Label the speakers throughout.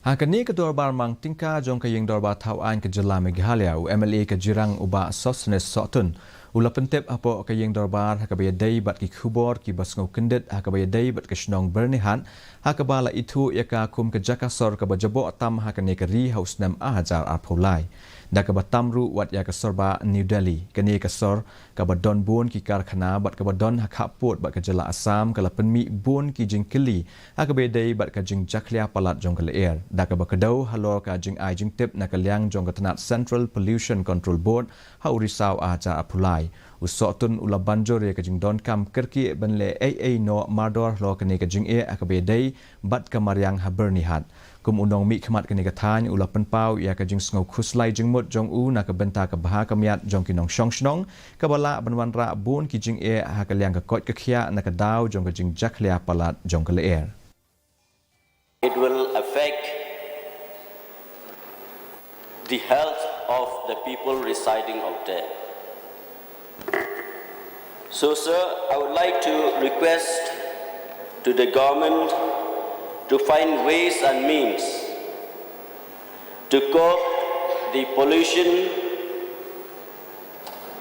Speaker 1: Hakani ke dorbar mang tingka jong ke yang dorbar tauan ke Jela Meghalaya u MLA ke Jirang uba Sosthenes Sohtun. Ula pentep apo ke yang dorbar ke Ïadei bat ki khubor ki basngau kendet ke Ïadei bat ke shnong Byrniha bala itu yaka kum ke jakasor ke bajabo tam hakani ke ri haus nam ahajar arpulai. Da ke batamru wat ya ke sorba New Delhi kani ke sor ke badon bun ki karkhana bat ke badon hakaput bat ke Jela Assam ke lapenmi bun ki Jingkylli ke Ïadei bat ke Jingjaklia palat jong ke air. Da ke bakedau halor ke Jingithuh na ke liang jong ke tenat Central Pollution Control Board hau risau ahajar arpulai. Sohtun ula banjor ya ke jing don kam kerki benle no mardor lo kene ke jing ke Ïadei bat ke mariang ha Byrniha. Kum undong mi khmat kene ke than ula penpau ya ke jing sngo khuslai jing mut jong u na ke benta ke bah ke miat jong kinong shnong ke bala banwan ra bun ki jing ha ke liang ke kot ke khia na ke dau jong ke jing jaklia palat jong ke air.
Speaker 2: It will affect the health of the people residing out there. So, sir, I would like to request to the government to find ways and means to curb the pollution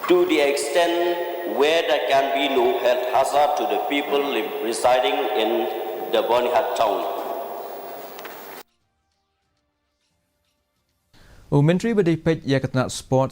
Speaker 2: to the extent where there can be no health hazard to the people residing in the Byrniha town.
Speaker 1: Menteri Berdipet ia ketnak sport